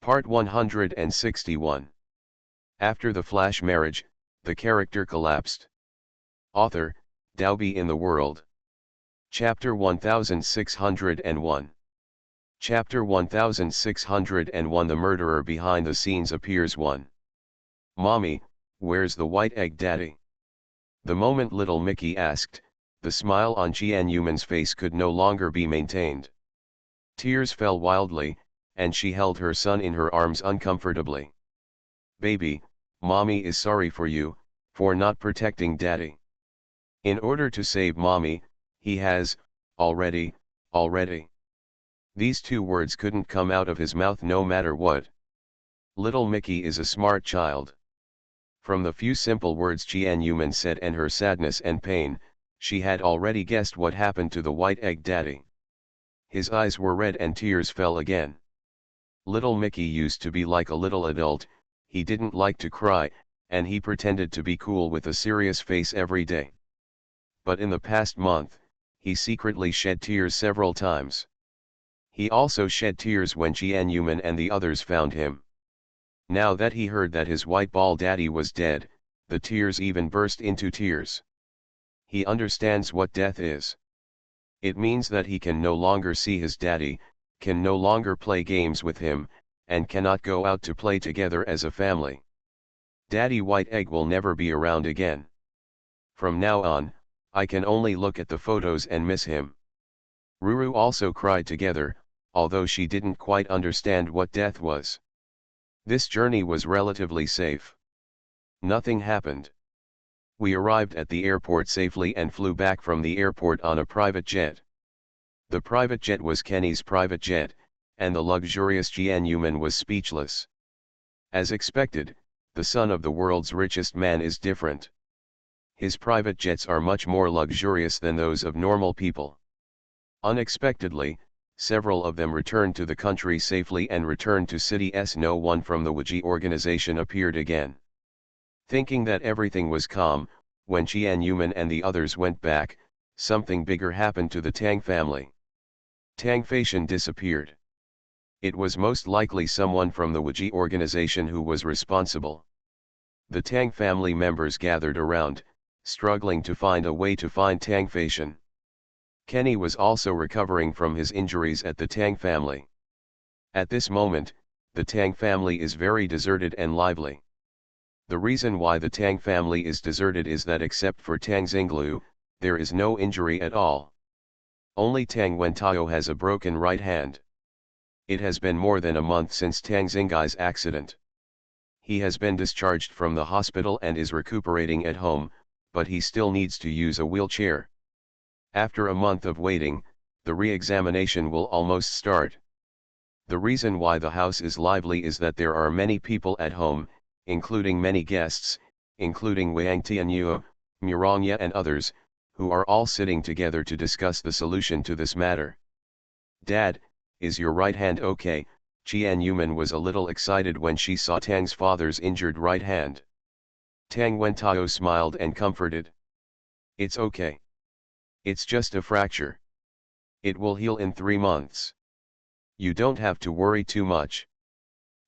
Part 161. After the flash marriage, the character collapsed. Author, Dalby in the World. Chapter 1601. Chapter 1601. The murderer behind the scenes appears. 1. Mommy, where's the white egg daddy? The moment little Mickey asked, the smile on Tianyuman's face could no longer be maintained. Tears fell wildly, and she held her son in her arms uncomfortably. Baby, Mommy is sorry for you, for not protecting Daddy. In order to save Mommy, he has, already. These two words couldn't come out of his mouth no matter what. Little Mickey is a smart child. From the few simple words Tianyuman said and her sadness and pain, she had already guessed what happened to the white egg daddy. His eyes were red and tears fell again. Little Mickey used to be like a little adult, he didn't like to cry, and he pretended to be cool with a serious face every day. But in the past month, he secretly shed tears several times. He also shed tears when Tianyuman and the others found him. Now that he heard that his white ball daddy was dead, the tears even burst into tears. He understands what death is. It means that he can no longer see his daddy, can no longer play games with him, and cannot go out to play together as a family. Daddy White Egg will never be around again. From now on, I can only look at the photos and miss him. Ruru also cried together, although she didn't quite understand what death was. This journey was relatively safe. Nothing happened. We arrived at the airport safely and flew back from the airport on a private jet. The private jet was Kenny's private jet, and the luxurious Tianyuman was speechless. As expected, the son of the world's richest man is different. His private jets are much more luxurious than those of normal people. Unexpectedly, several of them returned to the country safely and returned to City S. No one from the WG organization appeared again. Thinking that everything was calm, when Tianyuman and the others went back, something bigger happened to the Tang family. Tang Faishan disappeared. It was most likely someone from the WG organization who was responsible. The Tang family members gathered around, struggling to find a way to find Tang Faishan. Kenny was also recovering from his injuries at the Tang family. At this moment, the Tang family is very deserted and lively. The reason why the Tang family is deserted is that except for Tang Xinglu, there is no injury at all. Only Tang Wentao has a broken right hand. It has been more than a month since Tang Xingai's accident. He has been discharged from the hospital and is recuperating at home, but he still needs to use a wheelchair. After a month of waiting, the re-examination will almost start. The reason why the house is lively is that there are many people at home, including many guests, including Wang Tianyue, Murangya and others, who are all sitting together to discuss the solution to this matter. Dad, is your right hand okay? Tianyuman was a little excited when she saw Tang's father's injured right hand. Tang Wentao smiled and comforted. It's okay. It's just a fracture. It will heal in 3 months. You don't have to worry too much.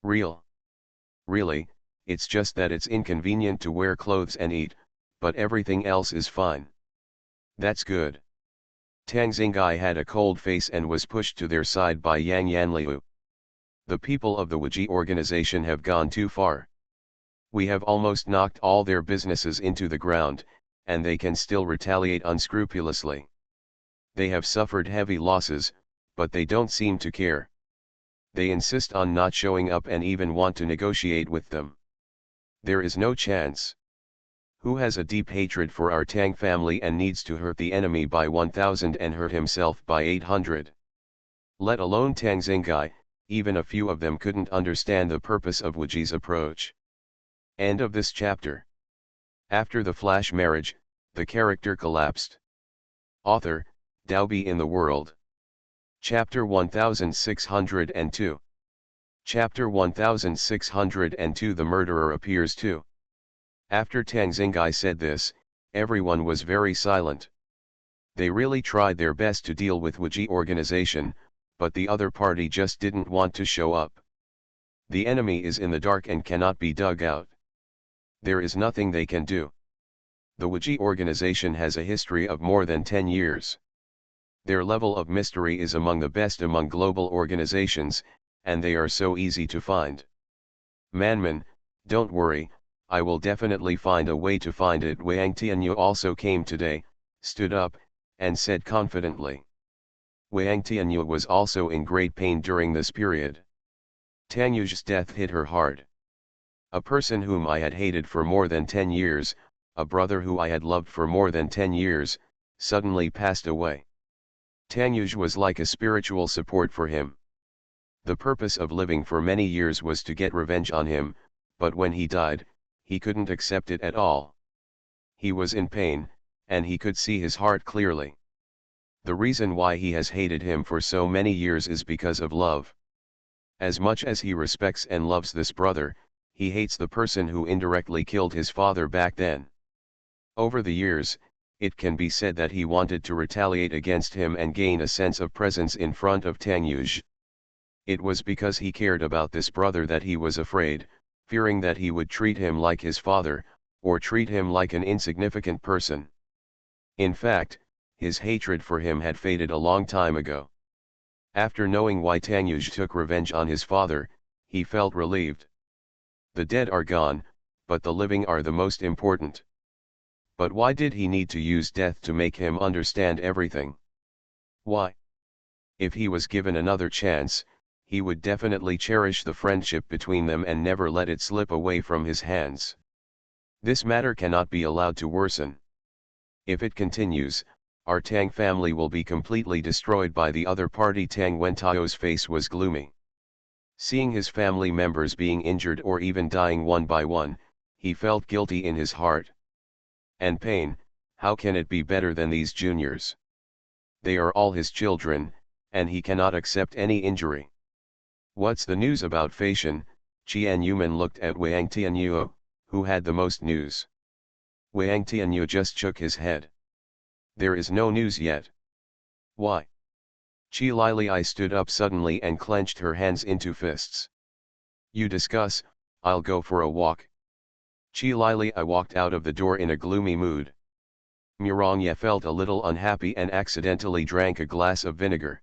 Really, it's just that it's inconvenient to wear clothes and eat, but everything else is fine. That's good. Tang Xingai had a cold face and was pushed to their side by Yang Yanliu. The people of the WG organization have gone too far. We have almost knocked all their businesses into the ground, and they can still retaliate unscrupulously. They have suffered heavy losses, but they don't seem to care. They insist on not showing up and even want to negotiate with them. There is no chance. Who has a deep hatred for our Tang family and needs to hurt the enemy by 1000 and hurt himself by 800? Let alone Tang Xingai, even a few of them couldn't understand the purpose of WG's approach. End of this chapter. After the flash marriage, the character collapsed. Author, Dalby in the World. Chapter 1602. Chapter 1602. The murderer appears too. After Tang Xingai said this, everyone was very silent. They really tried their best to deal with WG organization, but the other party just didn't want to show up. The enemy is in the dark and cannot be dug out. There is nothing they can do. The Ouija organization has a history of more than 10 years. Their level of mystery is among the best among global organizations, and they are so easy to find. Manman, don't worry, I will definitely find a way to find it. Wang Tianyu also came today, stood up, and said confidently. Wang Tianyu was also in great pain during this period. Tang Yu's death hit her hard. A person whom I had hated for more than 10 years, a brother who I had loved for more than 10 years, suddenly passed away. Tang Yu was like a spiritual support for him. The purpose of living for many years was to get revenge on him, but when he died, he couldn't accept it at all. He was in pain, and he could see his heart clearly. The reason why he has hated him for so many years is because of love. As much as he respects and loves this brother, he hates the person who indirectly killed his father back then. Over the years, it can be said that he wanted to retaliate against him and gain a sense of presence in front of Tang Yu. It was because he cared about this brother that he was afraid, fearing that he would treat him like his father, or treat him like an insignificant person. In fact, his hatred for him had faded a long time ago. After knowing why Tang Yu took revenge on his father, he felt relieved. The dead are gone, but the living are the most important. But why did he need to use death to make him understand everything? Why? If he was given another chance, he would definitely cherish the friendship between them and never let it slip away from his hands. This matter cannot be allowed to worsen. If it continues, our Tang family will be completely destroyed by the other party. Tang Wentao's face was gloomy. Seeing his family members being injured or even dying one by one, he felt guilty in his heart. And pain, how can it be better than these juniors? They are all his children, and he cannot accept any injury. What's the news about Faishan? Qian Yuman looked at Wang Tianyu, who had the most news. Wang Tianyu just shook his head. There is no news yet. Why? Qi Lili stood up suddenly and clenched her hands into fists. You discuss, I'll go for a walk. Qi Lili walked out of the door in a gloomy mood. Murongye felt a little unhappy and accidentally drank a glass of vinegar.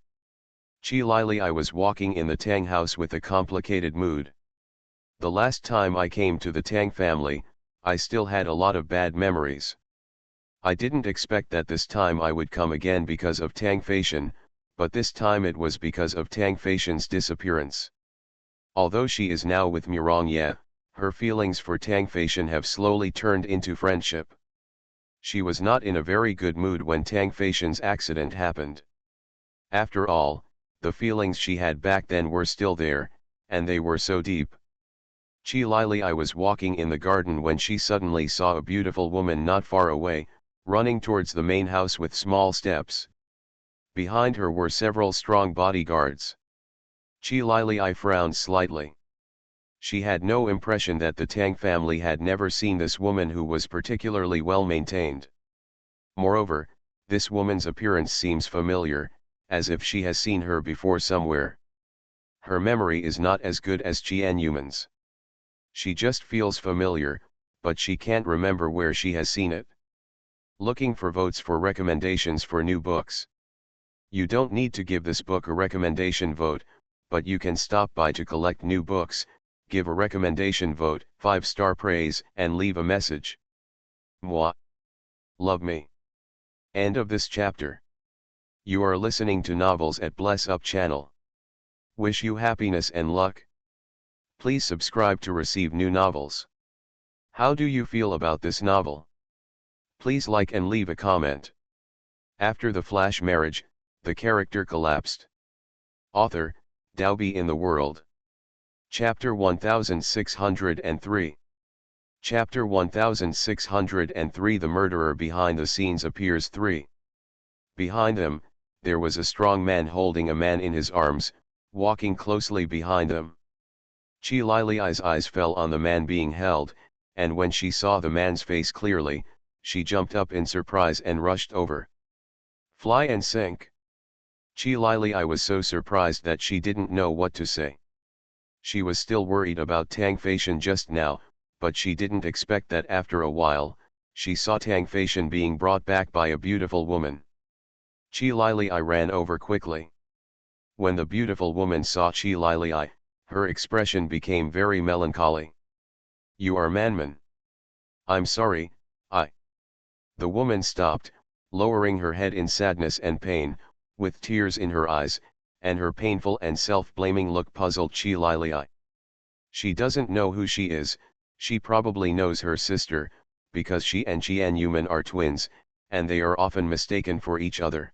Qi Lili was walking in the Tang house with a complicated mood. The last time I came to the Tang family, I still had a lot of bad memories. I didn't expect that this time I would come again because of Tang Faishan, but this time it was because of Tang Faishan's disappearance. Although she is now with Murongye, her feelings for Tang Faishan have slowly turned into friendship. She was not in a very good mood when Tang Faishan's accident happened. After all, the feelings she had back then were still there, and they were so deep. Qi Lili was walking in the garden when she suddenly saw a beautiful woman not far away, running towards the main house with small steps. Behind her were several strong bodyguards. Qi Lili frowned slightly. She had no impression that the Tang family had never seen this woman who was particularly well maintained. Moreover, this woman's appearance seems familiar, as if she has seen her before somewhere. Her memory is not as good as Qian Yuman's. She just feels familiar, but she can't remember where she has seen it. Looking for votes for recommendations for new books. You don't need to give this book a recommendation vote, but you can stop by to collect new books, give a recommendation vote, 5-star praise, and leave a message. Moi. Love me. End of this chapter. You are listening to Novels at Bless Up channel. Wish you happiness and luck. Please subscribe to receive new novels. How do you feel about this novel? Please like and leave a comment. After the flash marriage, the character collapsed. Author, Daobi in the World. Chapter 1603. Chapter 1603. The murderer behind the scenes appears. 3. Behind them, there was a strong man holding a man in his arms, walking closely behind them. Qi Lili's eyes fell on the man being held, and when she saw the man's face clearly, she jumped up in surprise and rushed over. Fly and sink. Qi Lili was so surprised that she didn't know what to say. She was still worried about Tang Feishan just now, but she didn't expect that after a while, she saw Tang Feishan being brought back by a beautiful woman. Qi Lili ran over quickly. When the beautiful woman saw Qi Lili, her expression became very melancholy. "You are Manman." "I'm sorry, I." The woman stopped, lowering her head in sadness and pain, with tears in her eyes, and her painful and self-blaming look puzzled Qi Lili. She doesn't know who she is. She probably knows her sister, because she and Qian Yuman are twins, and they are often mistaken for each other.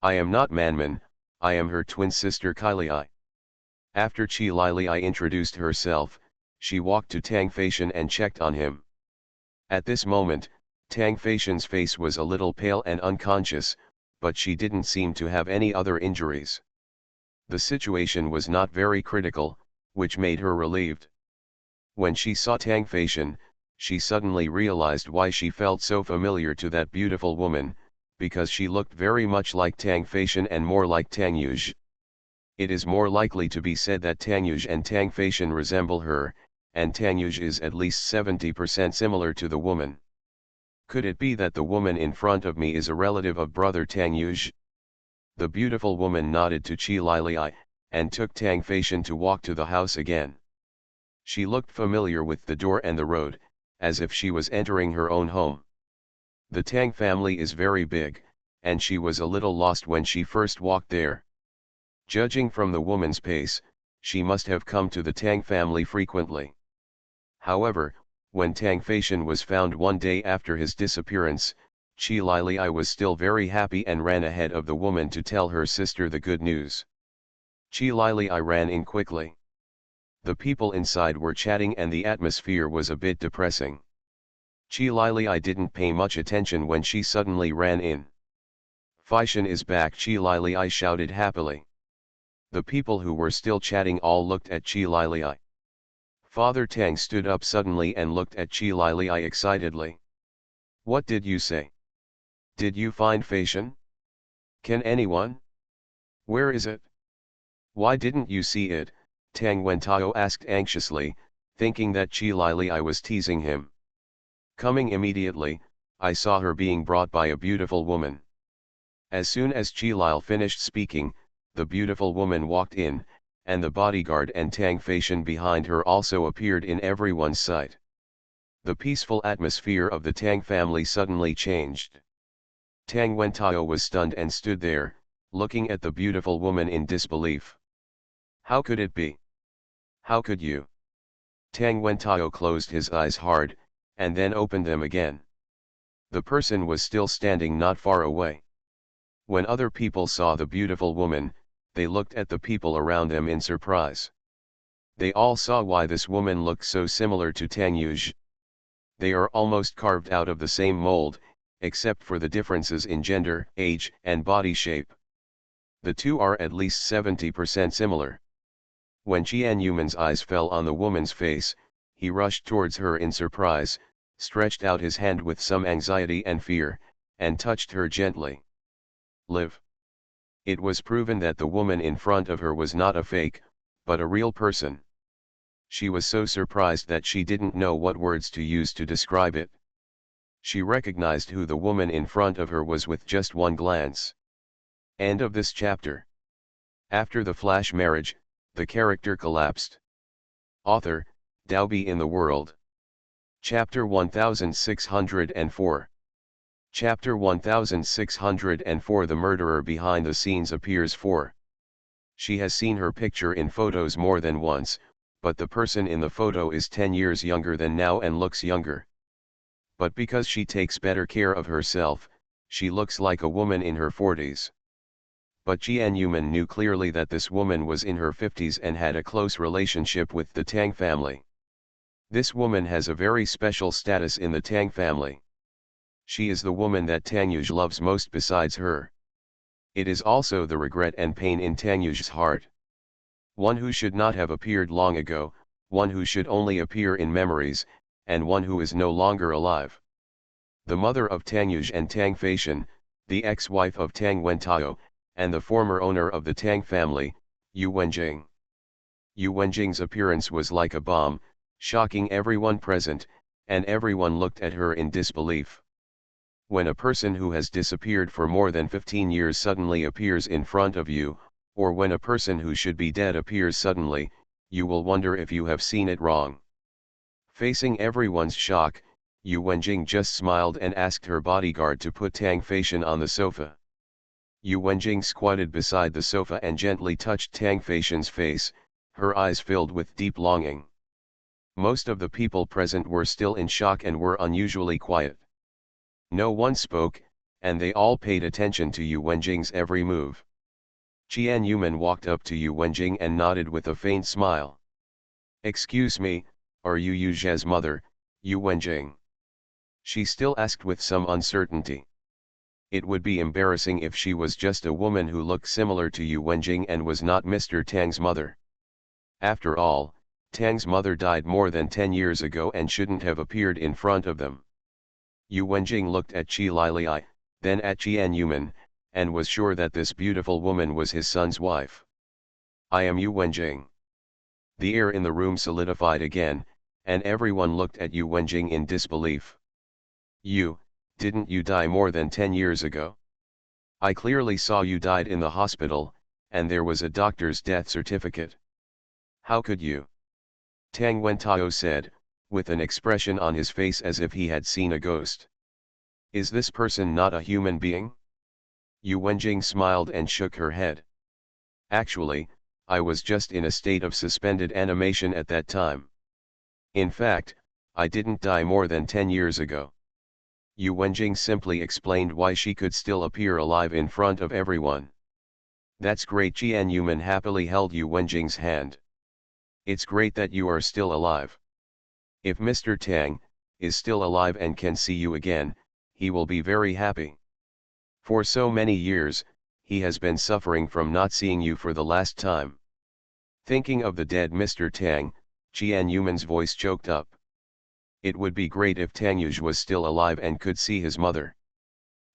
"I am not Manman, I am her twin sister Kailai." After Qi Lili introduced herself, she walked to Tang Feishan and checked on him. At this moment, Tang Feishan's face was a little pale and unconscious, but she didn't seem to have any other injuries. The situation was not very critical, which made her relieved. When she saw Tang Feishan, she suddenly realized why she felt so familiar to that beautiful woman, because she looked very much like Tang Feishan and more like Tang Yuj. It is more likely to be said that Tang Yuj and Tang Feishan resemble her, and Tang Yuj is at least 70% similar to the woman. Could it be that the woman in front of me is a relative of brother Tang Yuj? The beautiful woman nodded to Qi Lili, and took Tang Feishan to walk to the house again. She looked familiar with the door and the road, as if she was entering her own home. The Tang family is very big, and she was a little lost when she first walked there. Judging from the woman's pace, she must have come to the Tang family frequently. However, when Tang Feishan was found one day after his disappearance, Qi Lili was still very happy and ran ahead of the woman to tell her sister the good news. Qi Lili ran in quickly. The people inside were chatting and the atmosphere was a bit depressing. Qi Lili didn't pay much attention when she suddenly ran in. "Feishan is back," Qi Lili shouted happily. The people who were still chatting all looked at Qi Lili. Father Tang stood up suddenly and looked at Qi Lili excitedly. "What did you say? Did you find Feishan? Can anyone? Where is it? Why didn't you see it?" Tang Wentao asked anxiously, thinking that Qi Lili was teasing him. "Coming immediately, I saw her being brought by a beautiful woman." As soon as Qi Lili finished speaking, the beautiful woman walked in, and the bodyguard and Tang Feishan behind her also appeared in everyone's sight. The peaceful atmosphere of the Tang family suddenly changed. Tang Wentao was stunned and stood there, looking at the beautiful woman in disbelief. "How could it be? How could you?" Tang Wentao closed his eyes hard, and then opened them again. The person was still standing not far away. When other people saw the beautiful woman, they looked at the people around them in surprise. They all saw why this woman looked so similar to Tang Yuj. They are almost carved out of the same mold, except for the differences in gender, age, and body shape. The two are at least 70% similar. When Qian Yuman's eyes fell on the woman's face, he rushed towards her in surprise, stretched out his hand with some anxiety and fear, and touched her gently. "Live." It was proven that the woman in front of her was not a fake, but a real person. She was so surprised that she didn't know what words to use to describe it. She recognized who the woman in front of her was with just one glance. End of this chapter. After the flash marriage, the character collapsed. Author, Daobi in the World. Chapter 1604. Chapter 1604. The murderer behind the scenes appears. 4. She has seen her picture in photos more than once, but the person in the photo is 10 years younger than now and looks younger. But because she takes better care of herself, she looks like a woman in her 40s. But Jian Yuman knew clearly that this woman was in her 50s and had a close relationship with the Tang family. This woman has a very special status in the Tang family. She is the woman that Tang Yuj loves most besides her. It is also the regret and pain in Tang Yuj's heart. One who should not have appeared long ago, one who should only appear in memories, and one who is no longer alive. The mother of Tang Yuj and Tang Feishan, the ex-wife of Tang Wentao, and the former owner of the Tang family, Yu Wenjing. Yu Wenjing's appearance was like a bomb, shocking everyone present, and everyone looked at her in disbelief. When a person who has disappeared for more than 15 years suddenly appears in front of you, or when a person who should be dead appears suddenly, you will wonder if you have seen it wrong. Facing everyone's shock, Yu Wenjing just smiled and asked her bodyguard to put Tang Feishan on the sofa. Yu Wenjing squatted beside the sofa and gently touched Tang Feishan's face, her eyes filled with deep longing. Most of the people present were still in shock and were unusually quiet. No one spoke, and they all paid attention to Yu Wenjing's every move. Qian Yuman walked up to Yu Wenjing and nodded with a faint smile. "Excuse me, are you Yu Zhe's mother, Yu Wenjing?" She still asked with some uncertainty. It would be embarrassing if she was just a woman who looked similar to Yu Wenjing and was not Mr. Tang's mother. After all, Tang's mother died more than 10 years ago and shouldn't have appeared in front of them. Yu Wenjing looked at Qi Lilei, then at Qian Yuman, and was sure that this beautiful woman was his son's wife. "I am Yu Wenjing." The air in the room solidified again, and everyone looked at Yu Wenjing in disbelief. Didn't you die more than 10 years ago? I clearly saw you died in the hospital, and there was a doctor's death certificate. How could you?" Tang Wentao said, with an expression on his face as if he had seen a ghost. "Is this person not a human being?" Yu Wenjing smiled and shook her head. "Actually, I was just in a state of suspended animation at that time. In fact, I didn't die more than 10 years ago." Yu Wenjing simply explained why she could still appear alive in front of everyone. "That's great." Qian Yuman happily held Yu Wenjing's hand. "It's great that you are still alive. If Mr. Tang is still alive and can see you again, he will be very happy. For so many years, he has been suffering from not seeing you for the last time." Thinking of the dead Mr. Tang, Qian Yuman's voice choked up. It would be great if Tang Yuj was still alive and could see his mother.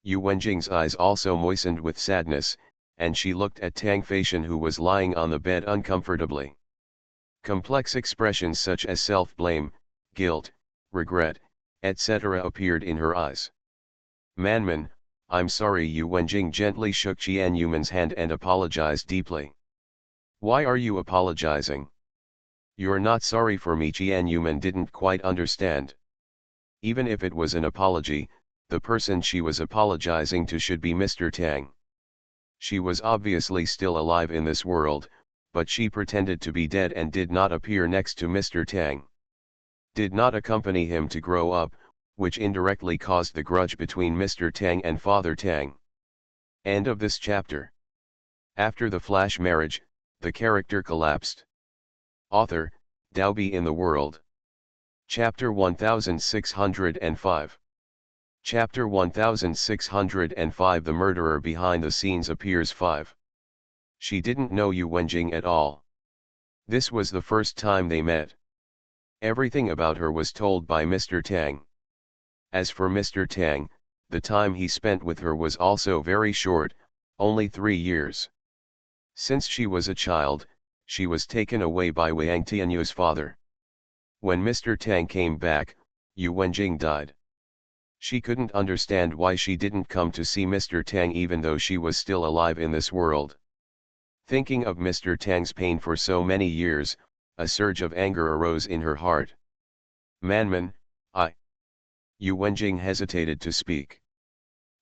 Yu Wenjing's eyes also moistened with sadness, and she looked at Tang Feishan who was lying on the bed uncomfortably. Complex expressions such as self-blame, guilt, regret, etc. appeared in her eyes. "Manman, I'm sorry." Yu Wenjing gently shook Qian Yuman's hand and apologized deeply. "Why are you apologizing?" "You're not sorry for me." Qian Yuman didn't quite understand. Even if it was an apology, the person she was apologizing to should be Mr. Tang. She was obviously still alive in this world, but she pretended to be dead and did not appear next to Mr. Tang. Did not accompany him to grow up, which indirectly caused the grudge between Mr. Tang and Father Tang. End of this chapter. After the flash marriage, the character collapsed. Author, Daobi in the World. Chapter 1605. Chapter 1605. The murderer behind the scenes appears. 5. She didn't know Yu Wenjing at all. This was the first time they met. Everything about her was told by Mr. Tang. As for Mr. Tang, the time he spent with her was also very short, only 3 years. Since she was a child, she was taken away by Wang Tianyu's father. When Mr. Tang came back, Yu Wenjing died. She couldn't understand why she didn't come to see Mr. Tang even though she was still alive in this world. Thinking of Mr. Tang's pain for so many years, a surge of anger arose in her heart. "Manman, Yu Wenjing hesitated to speak.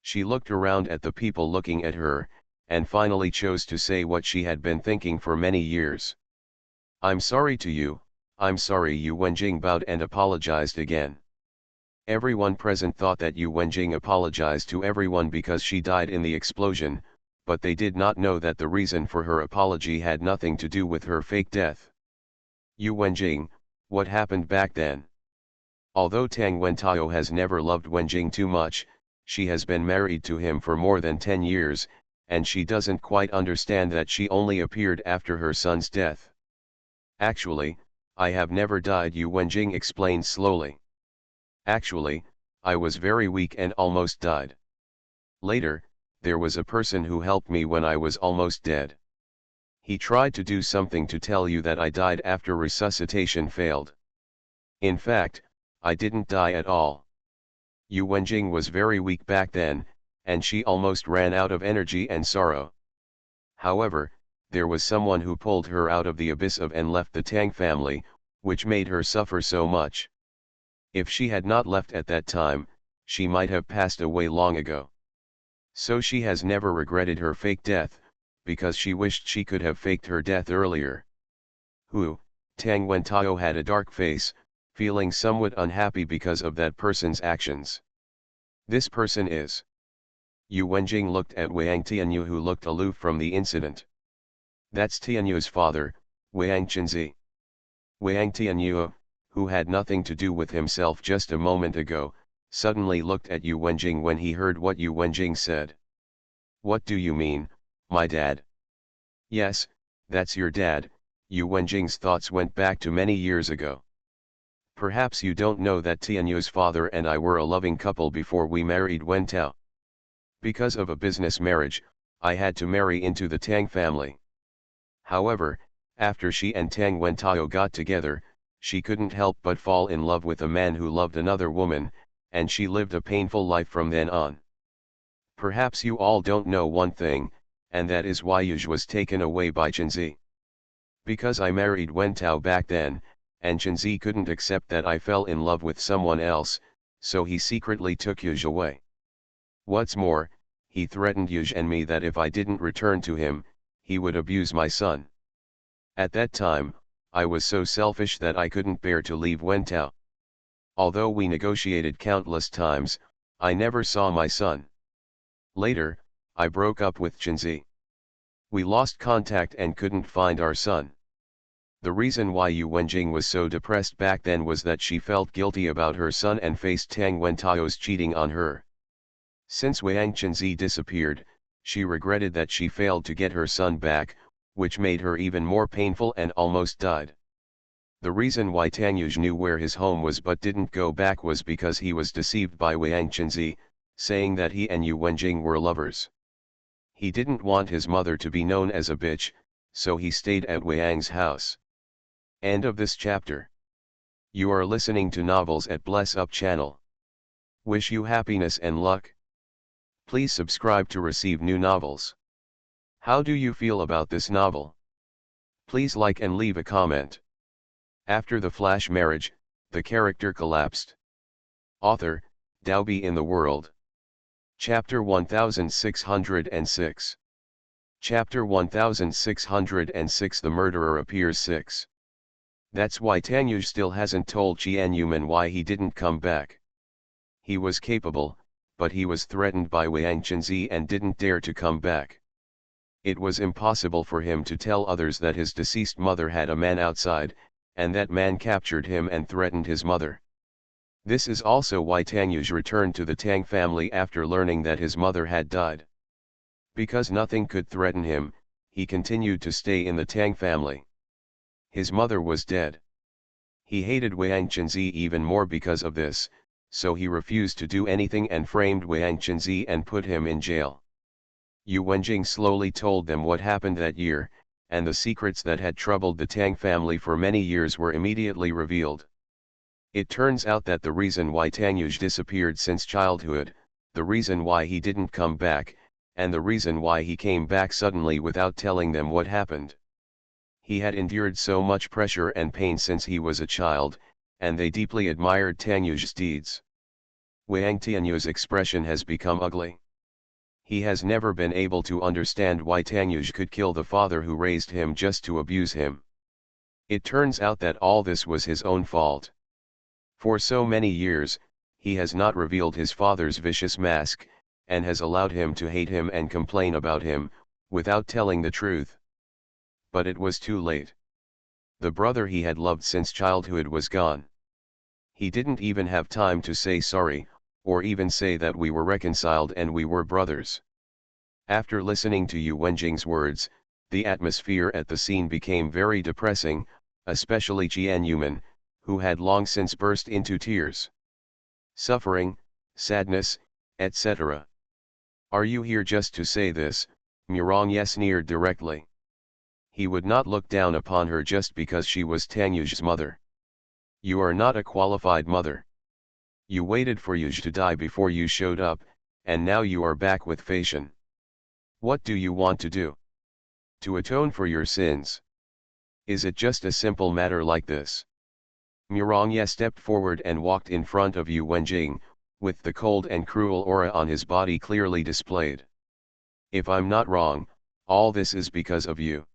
She looked around at the people looking at her, and finally chose to say what she had been thinking for many years. "I'm sorry to you, I'm sorry." Yu Wenjing bowed and apologized again. Everyone present thought that Yu Wenjing apologized to everyone because she died in the explosion, but they did not know that the reason for her apology had nothing to do with her fake death. "Yu Wenjing, what happened back then?" Although Tang Wentao has never loved Wenjing too much, she has been married to him for more than 10 years, and she doesn't quite understand that she only appeared after her son's death. "Actually, I have never died." Yu Wenjing explained slowly. "Actually, I was very weak and almost died. Later, there was a person who helped me when I was almost dead. He tried to do something to tell you that I died after resuscitation failed. In fact, I didn't die at all. Yu Wenjing was very weak back then, and she almost ran out of energy and sorrow. However, there was someone who pulled her out of the abyss of and left the Tang family, which made her suffer so much. If she had not left at that time, she might have passed away long ago. So she has never regretted her fake death, because she wished she could have faked her death earlier. Tang Wentao had a dark face, feeling somewhat unhappy because of that person's actions. This person is. Yu Wenjing looked at Wang Tianyu, who looked aloof from the incident. That's Tianyu's father, Wang Chenzi. Wang Tianyu, who had nothing to do with himself just a moment ago, suddenly looked at Yu Wenjing when he heard what Yu Wenjing said. What do you mean, my dad? Yes, that's your dad. Yu Wenjing's thoughts went back to many years ago. Perhaps you don't know that Tianyu's father and I were a loving couple before we married Wentao. Because of a business marriage, I had to marry into the Tang family. However, after she and Tang Wentao got together, she couldn't help but fall in love with a man who loved another woman, and she lived a painful life from then on. Perhaps you all don't know one thing, and that is why Yuj was taken away by Chenzi. Because I married Wentao back then, and Chenzi couldn't accept that I fell in love with someone else, so he secretly took Yuj away. What's more, he threatened Yuj and me that if I didn't return to him, he would abuse my son. At that time, I was so selfish that I couldn't bear to leave Wentao. Although we negotiated countless times, I never saw my son. Later, I broke up with Chenzi. We lost contact and couldn't find our son. The reason why Yu Wenjing was so depressed back then was that she felt guilty about her son and faced Tang Wentao's cheating on her. Since Wang Chenzi disappeared, she regretted that she failed to get her son back, which made her even more painful and almost died. The reason why Tang Yuj knew where his home was but didn't go back was because he was deceived by Wang Chenzi, saying that he and Yu Wenjing were lovers. He didn't want his mother to be known as a bitch, so he stayed at Wang's house. End of this chapter. You are listening to Novels at Bless Up channel. Wish you happiness and luck. Please subscribe to receive new novels. How do you feel about this novel? Please like and leave a comment. After the flash marriage, the character collapsed. Author, Daobi in the World. Chapter 1606. Chapter 1606. The murderer appears 6. That's why Tang Yuj still hasn't told Qian Yuman why he didn't come back. He was capable, but he was threatened by Wang Chenzi and didn't dare to come back. It was impossible for him to tell others that his deceased mother had a man outside, and that man captured him and threatened his mother. This is also why Tang Yuj returned to the Tang family after learning that his mother had died. Because nothing could threaten him, he continued to stay in the Tang family. His mother was dead. He hated Wang Chenzi even more because of this, so he refused to do anything and framed Wang Chenzi and put him in jail. Yu Wenjing slowly told them what happened that year, and the secrets that had troubled the Tang family for many years were immediately revealed. It turns out that the reason why Tang Yuj disappeared since childhood, the reason why he didn't come back, and the reason why he came back suddenly without telling them what happened. He had endured so much pressure and pain since he was a child, and they deeply admired Tang Yuj's deeds. Wang Tianyu's expression has become ugly. He has never been able to understand why Tang Yuj could kill the father who raised him just to abuse him. It turns out that all this was his own fault. For so many years, he has not revealed his father's vicious mask, and has allowed him to hate him and complain about him, without telling the truth. But it was too late. The brother he had loved since childhood was gone. He didn't even have time to say sorry, or even say that we were reconciled and we were brothers. After listening to Yu Wenjing's words, the atmosphere at the scene became very depressing, especially Qian Yuman, who had long since burst into tears. Suffering, sadness, etc. Are you here just to say this? Murong sneered directly. He would not look down upon her just because she was Tang Yuzh's mother. You are not a qualified mother. You waited for Yuzh to die before you showed up, and now you are back with Fei Shen. What do you want to do? To atone for your sins. Is it just a simple matter like this? Mirongye stepped forward and walked in front of Yu Wenjing, with the cold and cruel aura on his body clearly displayed. If I'm not wrong, all this is because of you.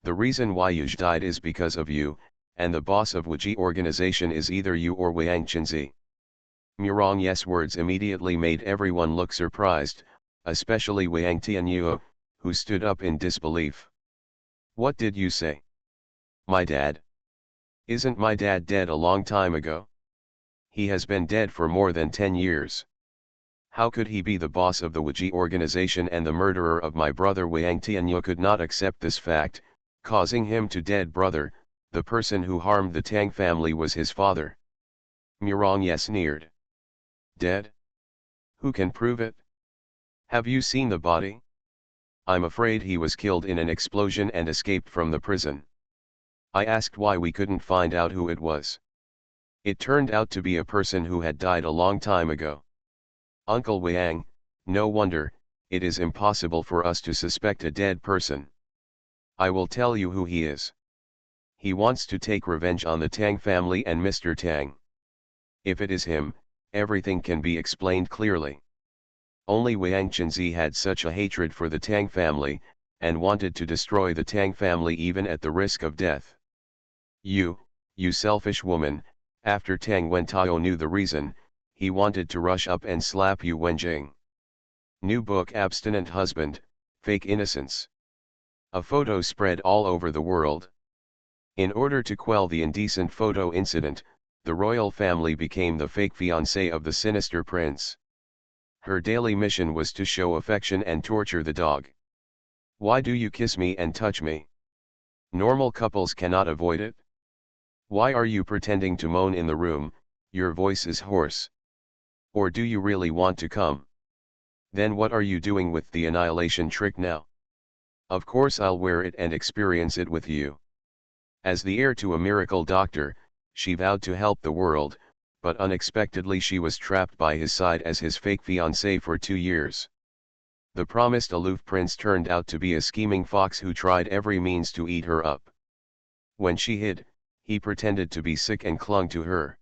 The reason why Yuzh died is because of you, and the boss of Wuji organization is either you or Wang Chenzi. Mirongye's words immediately made everyone look surprised, especially Wang Tianyuo, who stood up in disbelief. What did you say? My dad? Isn't my dad dead a long time ago? He has been dead for more than 10 years. How could he be the boss of the Wuji organization and the murderer of my brother? Wang Tianyuo could not accept this fact, causing him to dead brother, the person who harmed the Tang family was his father. Mirongye sneered. Dead? Who can prove it? Have you seen the body? I'm afraid he was killed in an explosion and escaped from the prison. I asked why we couldn't find out who it was. It turned out to be a person who had died a long time ago. Uncle Wang, no wonder, it is impossible for us to suspect a dead person. I will tell you who he is. He wants to take revenge on the Tang family and Mr. Tang. If it is him, everything can be explained clearly. Only Wang Chenzi had such a hatred for the Tang family, and wanted to destroy the Tang family even at the risk of death. You selfish woman, after Tang Wentao knew the reason, he wanted to rush up and slap Yu Wenjing. New book Abstinent Husband, Fake Innocence. A photo spread all over the world. In order to quell the indecent photo incident, the royal family became the fake fiancé of the sinister prince. Her daily mission was to show affection and torture the dog. Why do you kiss me and touch me? Normal couples cannot avoid it. Why are you pretending to moan in the room? Your voice is hoarse. Or do you really want to come? Then what are you doing with the annihilation trick now? Of course I'll wear it and experience it with you. As the heir to a miracle doctor, she vowed to help the world, but unexpectedly she was trapped by his side as his fake fiancé for 2 years. The promised aloof prince turned out to be a scheming fox who tried every means to eat her up. When she hid, he pretended to be sick and clung to her.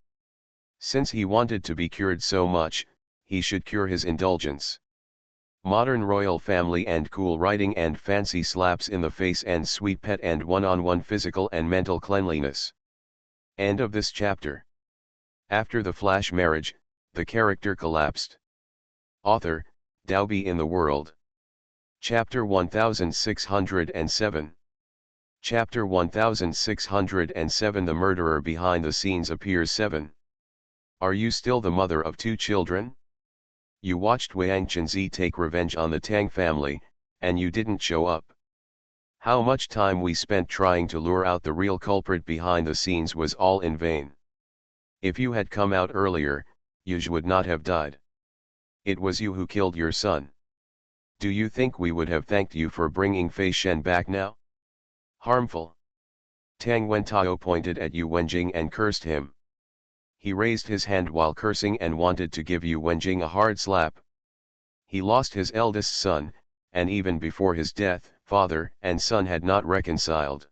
Since he wanted to be cured so much, he should cure his indulgence. Modern royal family and cool writing and fancy slaps in the face and sweet pet and one-on-one physical and mental cleanliness. End of this chapter. After the flash marriage, the character collapsed. Author, Daobi in the World. Chapter 1607. Chapter 1607. The murderer behind the scenes appears. 7. Are you still the mother of 2 children? You watched Wang Chenzi take revenge on the Tang family, and you didn't show up. How much time we spent trying to lure out the real culprit behind the scenes was all in vain. If you had come out earlier, Yuzh would not have died. It was you who killed your son. Do you think we would have thanked you for bringing Fei Shen back now? Harmful. Tang Wentao pointed at Yu Wenjing and cursed him. He raised his hand while cursing and wanted to give Yu Wenjing a hard slap. He lost his eldest son, and even before his death, father and son had not reconciled.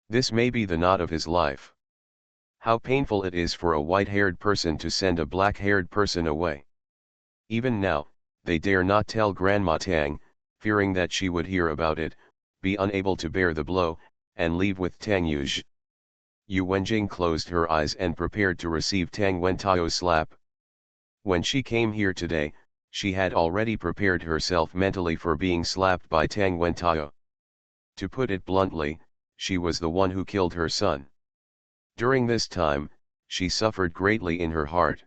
This may be the knot of his life. How painful it is for a white-haired person to send a black-haired person away. Even now, they dare not tell Grandma Tang, fearing that she would hear about it, be unable to bear the blow, and leave with Tang Yuzh. Yu Wenjing closed her eyes and prepared to receive Tang Wentao's slap. When she came here today, she had already prepared herself mentally for being slapped by Tang Wentao. To put it bluntly, she was the one who killed her son. During this time, she suffered greatly in her heart.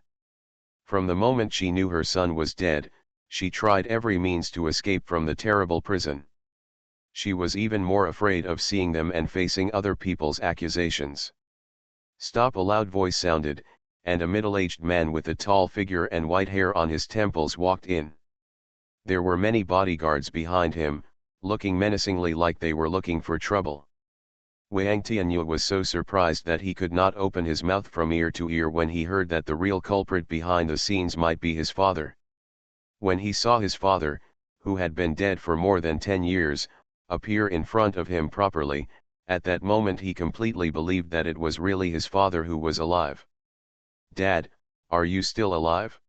From the moment she knew her son was dead, she tried every means to escape from the terrible prison. She was even more afraid of seeing them and facing other people's accusations. Stop! A loud voice sounded, and a middle-aged man with a tall figure and white hair on his temples walked in. There were many bodyguards behind him, looking menacingly like they were looking for trouble. Wang Tianyu was so surprised that he could not open his mouth from ear to ear when he heard that the real culprit behind the scenes might be his father. When he saw his father, who had been dead for more than 10 years, appear in front of him properly, at that moment he completely believed that it was really his father who was alive. "Dad, are you still alive?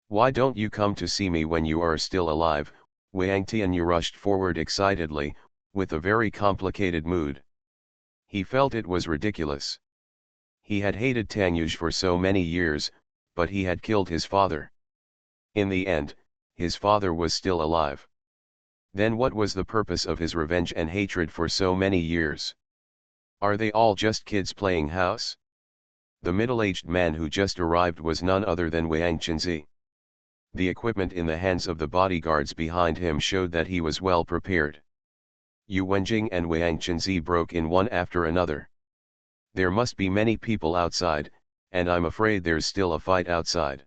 Why don't you come to see me when you are still alive?" Wang Tianyu rushed forward excitedly, with a very complicated mood. He felt it was ridiculous. He had hated Tang Yuge for so many years, but he had killed his father. In the end, his father was still alive. Then what was the purpose of his revenge and hatred for so many years? Are they all just kids playing house? The middle-aged man who just arrived was none other than Wang Chenzi. The equipment in the hands of the bodyguards behind him showed that he was well prepared. Yu Wenjing and Wang Chenzi broke in one after another. "There must be many people outside, and I'm afraid there's still a fight outside."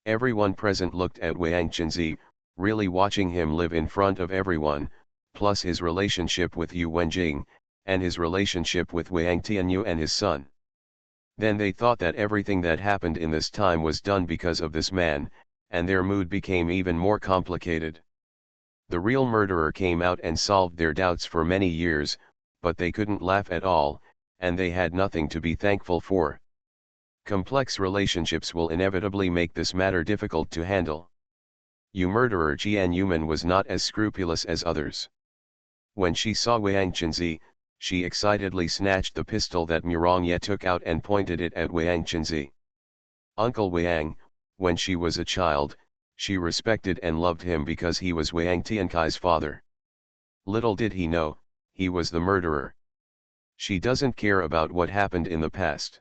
Everyone present looked at Wang Chenzi, really watching him live in front of everyone, plus his relationship with Yu Wenjing, and his relationship with Wang Tianyu and his son. Then they thought that everything that happened in this time was done because of this man, and their mood became even more complicated. The real murderer came out and solved their doubts for many years, but they couldn't laugh at all, and they had nothing to be thankful for. Complex relationships will inevitably make this matter difficult to handle. Yu murderer Jian Yuman was not as scrupulous as others. When she saw Wang Chenzi, she excitedly snatched the pistol that Murong Ye took out and pointed it at Wang Chenzi. Uncle Wang, when she was a child, she respected and loved him because he was Wang Tiankai's father. Little did he know, he was the murderer. She doesn't care about what happened in the past.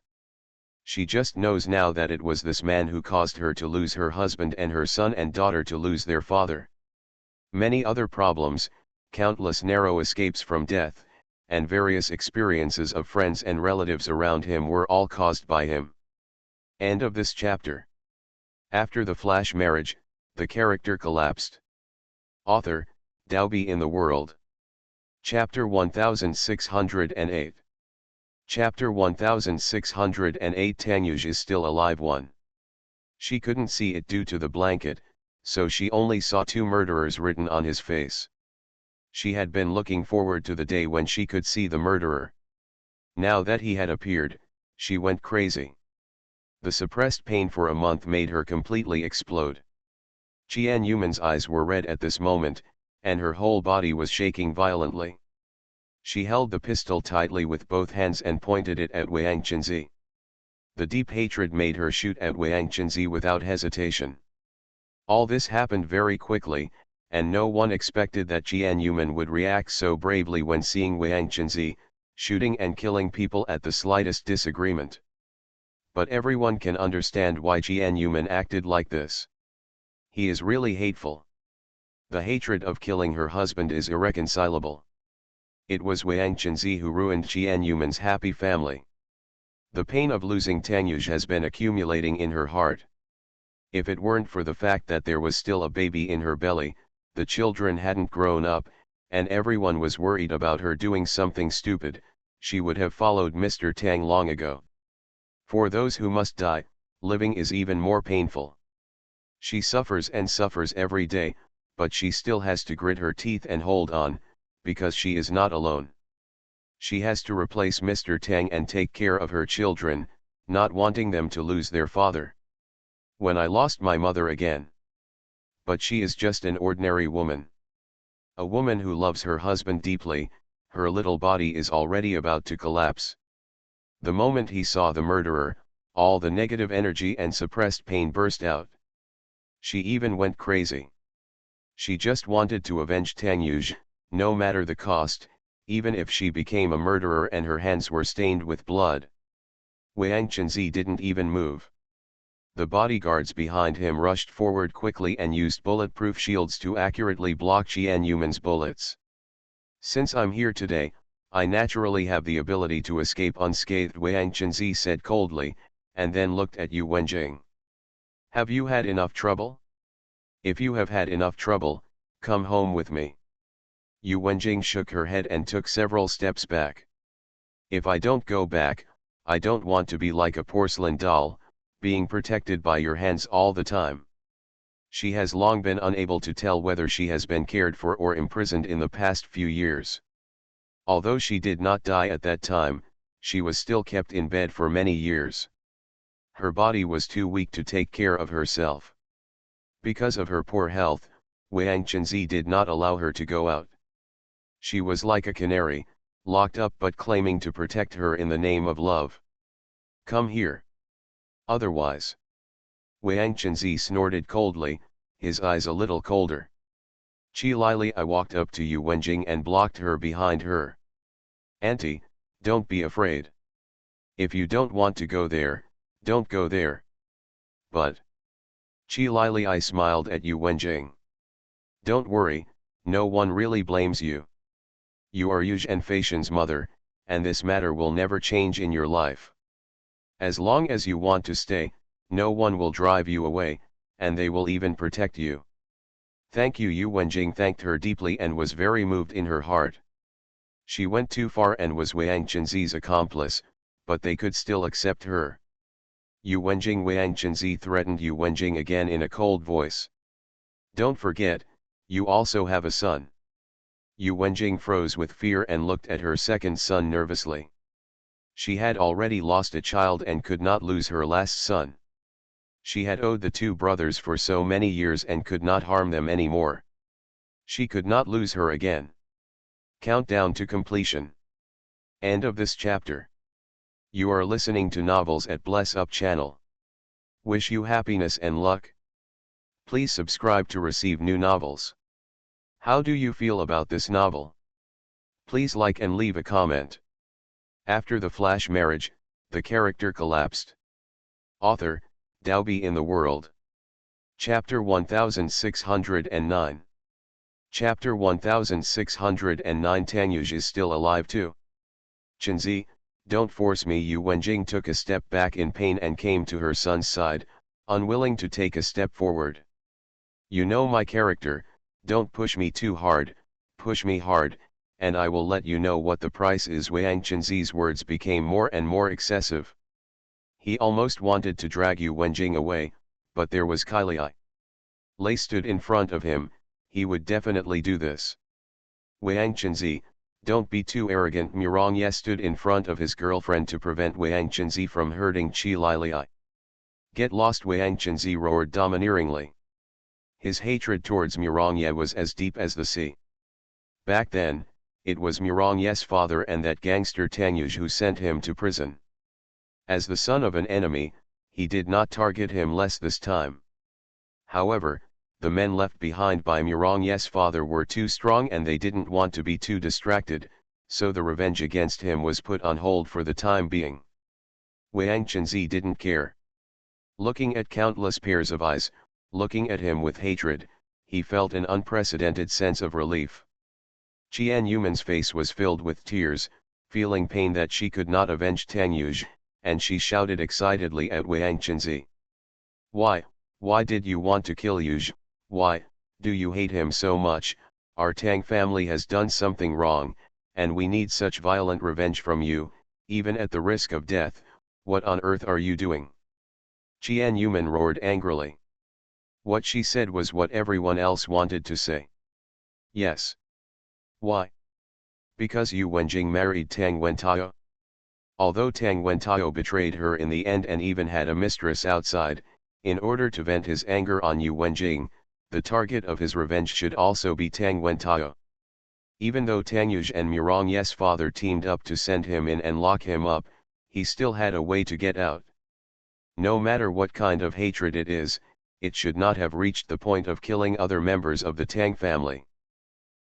She just knows now that it was this man who caused her to lose her husband and her son and daughter to lose their father. Many other problems, countless narrow escapes from death, and various experiences of friends and relatives around him were all caused by him. End of this chapter. After the flash marriage, the character collapsed. Author, Daobi in the World. Chapter 1608. Chapter 1608. Tang Yuge is still alive. 1. She couldn't see it due to the blanket, so she only saw 2 murderers written on his face. She had been looking forward to the day when she could see the murderer. Now that he had appeared, she went crazy. The suppressed pain for a month made her completely explode. Jian Yuman's eyes were red at this moment, and her whole body was shaking violently. She held the pistol tightly with both hands and pointed it at Wang Chenzi. The deep hatred made her shoot at Wang Chenzi without hesitation. All this happened very quickly, and no one expected that Jian Yuman would react so bravely when seeing Wang Chenzi shooting and killing people at the slightest disagreement. But everyone can understand why Jian Yuman acted like this. He is really hateful. The hatred of killing her husband is irreconcilable. It was Wang Chenzi who ruined Jian Yuman's happy family. The pain of losing Tang Yuge has been accumulating in her heart. If it weren't for the fact that there was still a baby in her belly, the children hadn't grown up, and everyone was worried about her doing something stupid, she would have followed Mr. Tang long ago. For those who must die, living is even more painful. She suffers and suffers every day, but she still has to grit her teeth and hold on, because she is not alone. She has to replace Mr. Tang and take care of her children, not wanting them to lose their father. When I lost my mother again. But she is just an ordinary woman. A woman who loves her husband deeply, her little body is already about to collapse. The moment he saw the murderer, all the negative energy and suppressed pain burst out. She even went crazy. She just wanted to avenge Tang Yuge, no matter the cost, even if she became a murderer and her hands were stained with blood. Wang Chenzi didn't even move. The bodyguards behind him rushed forward quickly and used bulletproof shields to accurately block Jian Yuman's bullets. "Since I'm here today, I naturally have the ability to escape unscathed," Wang Chenzi said coldly, and then looked at Yu Wenjing. "Have you had enough trouble? If you have had enough trouble, come home with me." Yu Wenjing shook her head and took several steps back. If I don't go back, I don't want to be like a porcelain doll, being protected by your hands all the time. She has long been unable to tell whether she has been cared for or imprisoned in the past few years. Although she did not die at that time, she was still kept in bed for many years. Her body was too weak to take care of herself. Because of her poor health, Wang Chenzi did not allow her to go out. She was like a canary, locked up but claiming to protect her in the name of love. Come here. Otherwise. Wang Chenzi snorted coldly, his eyes a little colder. Qi Lili I walked up to Yu Wenjing and blocked her behind her. Auntie, don't be afraid. If you don't want to go there, don't go there. But. Qi Lili I smiled at Yu Wenjing. Don't worry, no one really blames you. You are Yuj and Faishan's mother, and this matter will never change in your life. As long as you want to stay, no one will drive you away, and they will even protect you. Thank you. Yu Wenjing thanked her deeply and was very moved in her heart. She went too far and was Wang Chenzi's accomplice, but they could still accept her. Yu Wenjing. Wang Chenzi threatened Yu Wenjing again in a cold voice. Don't forget, you also have a son. Yu Wenjing froze with fear and looked at her second son nervously. She had already lost a child and could not lose her last son. She had owed the two brothers for so many years and could not harm them anymore. She could not lose her again. Countdown to completion. End of this chapter. You are listening to Novels at Bless Up channel. Wish you happiness and luck. Please subscribe to receive new novels. How do you feel about this novel? Please like and leave a comment. After the flash marriage, the character collapsed. Author, Daobi in the World. Chapter 1609. Chapter 1609. Tangyuj is still alive too. Chenzi, don't force me. Yu Wenjing took a step back in pain and came to her son's side, unwilling to take a step forward. You know my character, don't push me too hard, push me hard, and I will let you know what the price is. Wang Chenzi's words became more and more excessive. He almost wanted to drag Yu Wenjing away, but there was Kaili. Lei stood in front of him, he would definitely do this. Wang Chenzi, don't be too arrogant. Murong Ye stood in front of his girlfriend to prevent Wang Chenzi from hurting Qi Lili. Get lost. Wang Chenzi roared domineeringly. His hatred towards Murong Ye was as deep as the sea. Back then, it was Murong Ye's father and that gangster Tangyuj who sent him to prison. As the son of an enemy, he did not target him less this time. However, the men left behind by Murong Ye's father were too strong and they didn't want to be too distracted, so the revenge against him was put on hold for the time being. Wang Chenzi didn't care. Looking at countless pairs of eyes, looking at him with hatred, he felt an unprecedented sense of relief. Qian Yuman's face was filled with tears, feeling pain that she could not avenge Tangyuj, and she shouted excitedly at Wang Chenzi. Why did you want to kill Yuj? Why, do you hate him so much? Our Tang family has done something wrong, and we need such violent revenge from you, even at the risk of death. What on earth are you doing? Qian Yuman roared angrily. What she said was what everyone else wanted to say. Yes. Why? Because Yu Wenjing married Tang Wentao. Although Tang Wentao betrayed her in the end and even had a mistress outside, in order to vent his anger on Yu Wenjing, the target of his revenge should also be Tang Wentao. Even though Tangyuj and Murong Ye's father teamed up to send him in and lock him up, he still had a way to get out. No matter what kind of hatred it is, it should not have reached the point of killing other members of the Tang family.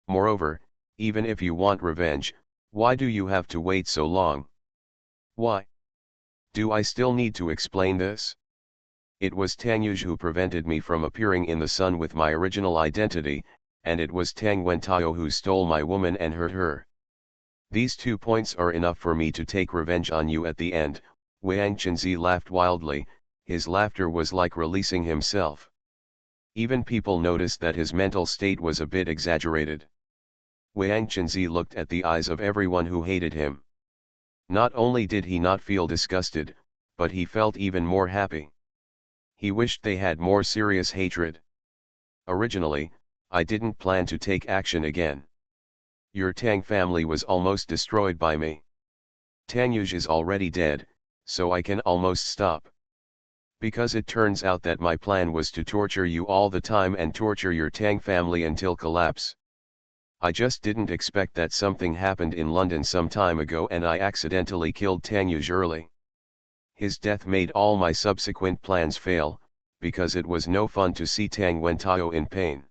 Moreover, even if you want revenge, why do you have to wait so long? Why? Do I still need to explain this? It was Tangyuj who prevented me from appearing in the sun with my original identity, and it was Tang Wentao who stole my woman and hurt her. These 2 points are enough for me to take revenge on you at the end. Wang Chenzi laughed wildly, his laughter was like releasing himself. Even people noticed that his mental state was a bit exaggerated. Wang Chenzi looked at the eyes of everyone who hated him. Not only did he not feel disgusted, but he felt even more happy. He wished they had more serious hatred. Originally, I didn't plan to take action again. Your Tang family was almost destroyed by me. Tang Yuj is already dead, so I can almost stop. Because it turns out that my plan was to torture you all the time and torture your Tang family until collapse. I just didn't expect that something happened in London some time ago and I accidentally killed Tang Yuj early. His death made all my subsequent plans fail, because it was no fun to see Tang Wentao in pain.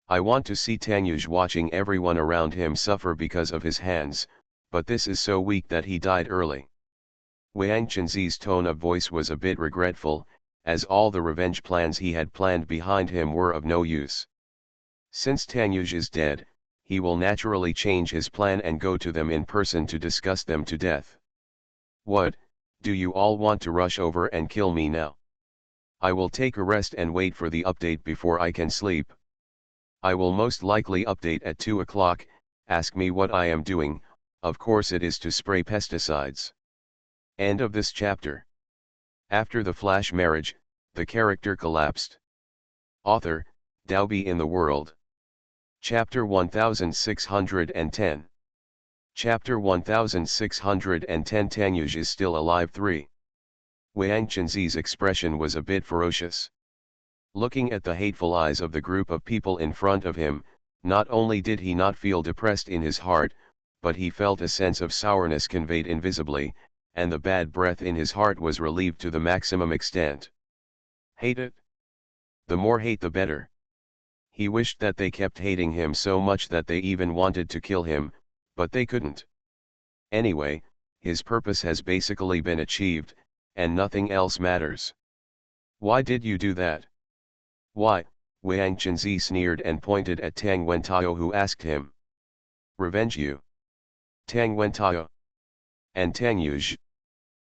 I want to see Tang Yuj watching everyone around him suffer because of his hands, but this is so weak that he died early. Wang Chenzi's tone of voice was a bit regretful, as all the revenge plans he had planned behind him were of no use. Since Tang Yuj is dead, he will naturally change his plan and go to them in person to discuss them to death. What, do you all want to rush over and kill me now? I will take a rest and wait for the update before I can sleep. I will most likely update at 2 o'clock, ask me what I am doing, of course it is to spray pesticides. End of this chapter. After the flash marriage, the character collapsed. Author, Daobi in the World. Chapter 1610. Chapter 1610 Tang Yuj is still alive 3. Wang Chenzi's expression was a bit ferocious. Looking at the hateful eyes of the group of people in front of him, not only did he not feel depressed in his heart, but he felt a sense of sourness conveyed invisibly, and the bad breath in his heart was relieved to the maximum extent. Hate it? The more hate the better. He wished that they kept hating him so much that they even wanted to kill him, but they couldn't. Anyway, his purpose has basically been achieved, and nothing else matters. Why did you do that? Why? Wang Chenzi sneered and pointed at Tang Wentao, who asked him. Revenge you? Tang Wentao? And Tang Yuj?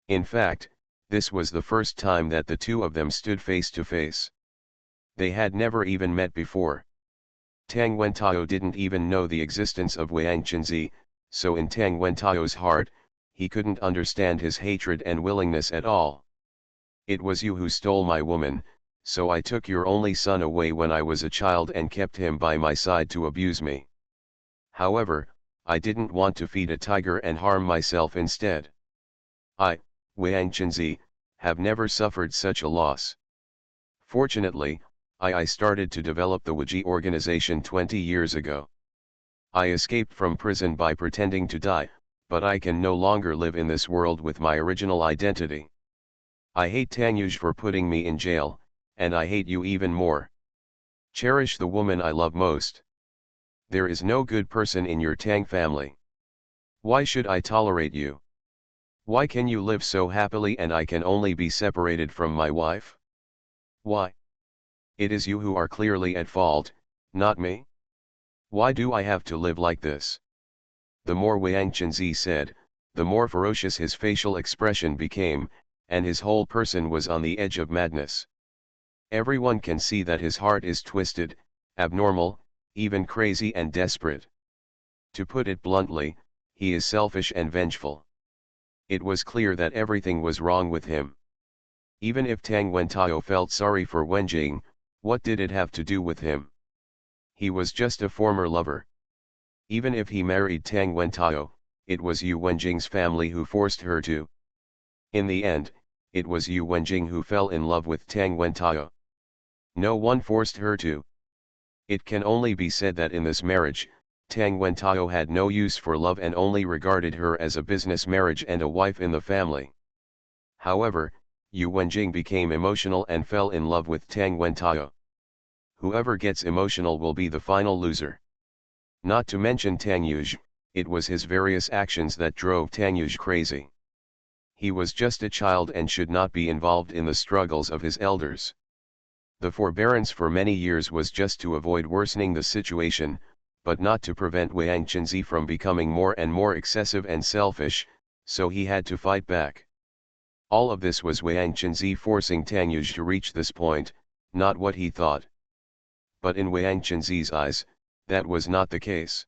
In fact, this was the first time that the two of them stood face to face. They had never even met before. Tang Wentao didn't even know the existence of Wang Chenzi, so in Tang Wentao's heart, he couldn't understand his hatred and willingness at all. It was you who stole my woman, so I took your only son away when I was a child and kept him by my side to abuse me. However, I didn't want to feed a tiger and harm myself instead. I, Wang Chenzi, have never suffered such a loss. Fortunately, I started to develop the Wuji organization 20 years ago. I escaped from prison by pretending to die, but I can no longer live in this world with my original identity. I hate Tang Yuj for putting me in jail, and I hate you even more. Cherish the woman I love most. There is no good person in your Tang family. Why should I tolerate you? Why can you live so happily and I can only be separated from my wife? Why? It is you who are clearly at fault, not me. Why do I have to live like this? The more Wang Chenzi said, the more ferocious his facial expression became, and his whole person was on the edge of madness. Everyone can see that his heart is twisted, abnormal, even crazy and desperate. To put it bluntly, he is selfish and vengeful. It was clear that everything was wrong with him. Even if Tang Wentao felt sorry for Wenjing, what did it have to do with him? He was just a former lover. Even if he married Tang Wentao, it was Yu Wenjing's family who forced her to. In the end, it was Yu Wenjing who fell in love with Tang Wentao. No one forced her to. It can only be said that in this marriage, Tang Wentao had no use for love and only regarded her as a business marriage and a wife in the family. However, Yu Wenjing became emotional and fell in love with Tang Wentao. Whoever gets emotional will be the final loser. Not to mention Tang Yuj, it was his various actions that drove Tang Yuj crazy. He was just a child and should not be involved in the struggles of his elders. The forbearance for many years was just to avoid worsening the situation, but not to prevent Wang Chenzi from becoming more and more excessive and selfish, so he had to fight back. All of this was Wang Chenzi forcing Tang Yuj to reach this point, not what he thought. But in Wang Chenzi's eyes, that was not the case.